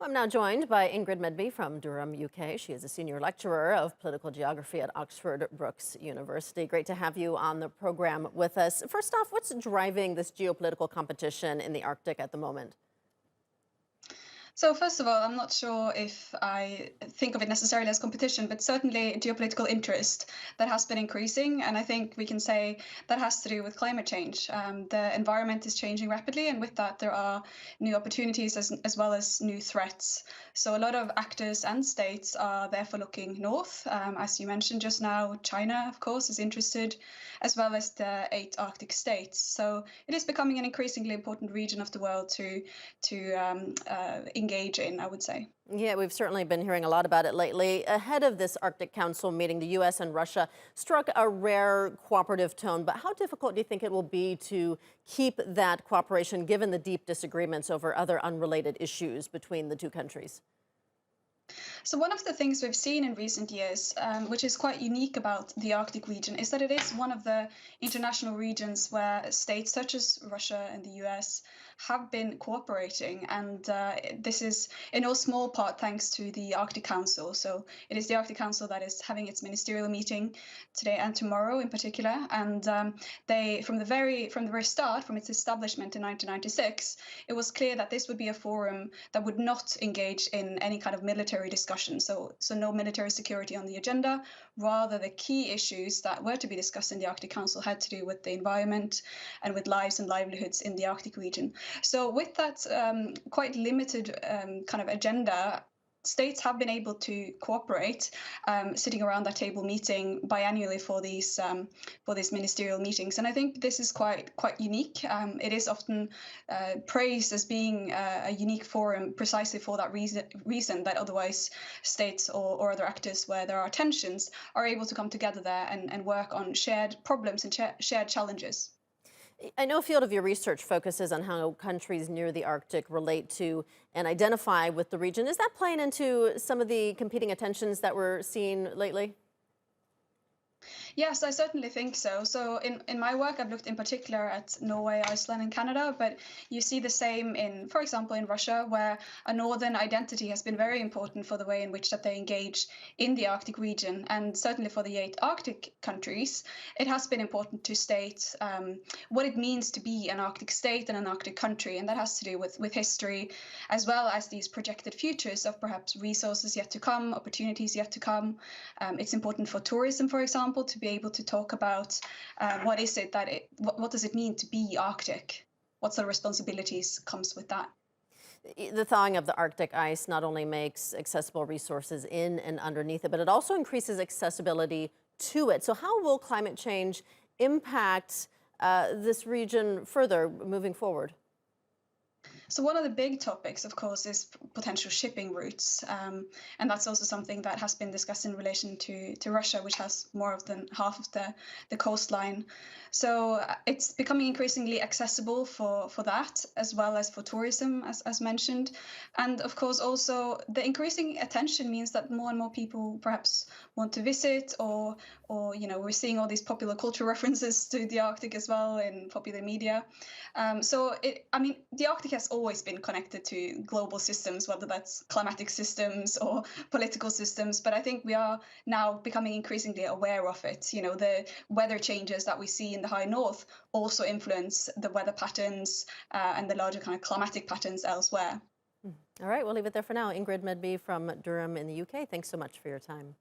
I'm now joined by Ingrid Medby from Durham, UK. She is a senior lecturer of political geography at Oxford Brookes University. Great to have you on the program with us. First off, what's driving this geopolitical competition in the Arctic at the moment? So first of all, I'm not sure if I think of it necessarily as competition, but certainly geopolitical interest that has been increasing. And I think we can say that has to do with climate change. The environment is changing rapidly, and with that, there are new opportunities as well as new threats. So a lot of actors and states are therefore looking north. As you mentioned just now, China, of course, is interested, as well as the 8 Arctic states. So it is becoming an increasingly important region of the world to engage in, I would say. Yeah, we've certainly been hearing a lot about it lately. Ahead of this Arctic Council meeting, the U.S. and Russia struck a rare cooperative tone. But how difficult do you think it will be to keep that cooperation given the deep disagreements over other unrelated issues between the two countries? So one of the things we've seen in recent years, which is quite unique about the Arctic region, is that it is one of the international regions where states such as Russia and the US have been cooperating. And this is in no small part thanks to the Arctic Council. So it is the Arctic Council that is having its ministerial meeting today and tomorrow in particular. And they, from the very start, from its establishment in 1996, it was clear that this would be a forum that would not engage in any kind of military discussion. So no military security on the agenda. Rather, the key issues that were to be discussed in the Arctic Council had to do with the environment and with lives and livelihoods in the Arctic region. So with that quite limited kind of agenda, states have been able to cooperate, sitting around that table meeting biannually for these ministerial meetings, and I think this is quite unique. It is often praised as being a unique forum precisely for that reason that otherwise states or other actors where there are tensions are able to come together there and work on shared problems and shared challenges. I know a field of your research focuses on how countries near the Arctic relate to and identify with the region. Is that playing into some of the competing attentions that we're seeing lately? Yes, I certainly think so. So in my work, I've looked in particular at Norway, Iceland, and Canada, but you see the same in, for example, in Russia, where a northern identity has been very important for the way in which that they engage in the Arctic region. And certainly for the 8 Arctic countries, it has been important to state what it means to be an Arctic state and an Arctic country. And that has to do with history, as well as these projected futures of perhaps resources yet to come, opportunities yet to come. It's important for tourism, for example, to be able to talk about what does it mean to be Arctic? What sort of responsibilities comes with that? The thawing of the Arctic ice not only makes accessible resources in and underneath it, but it also increases accessibility to it. So how will climate change impact this region further moving forward? So one of the big topics, of course, is potential shipping routes. And that's also something that has been discussed in relation to Russia, which has more than half of the coastline. So it's becoming increasingly accessible for that, as well as for tourism, as mentioned. And of course, also the increasing attention means that more and more people perhaps want to visit or we're seeing all these popular culture references to the Arctic as well in popular media. The Arctic has always been connected to global systems, whether that's climatic systems or political systems. But I think we are now becoming increasingly aware of it. The weather changes that we see in the high north also influence the weather patterns and the larger kind of climatic patterns elsewhere. All right, we'll leave it there for now. Ingrid Medby from Durham in the UK, thanks so much for your time.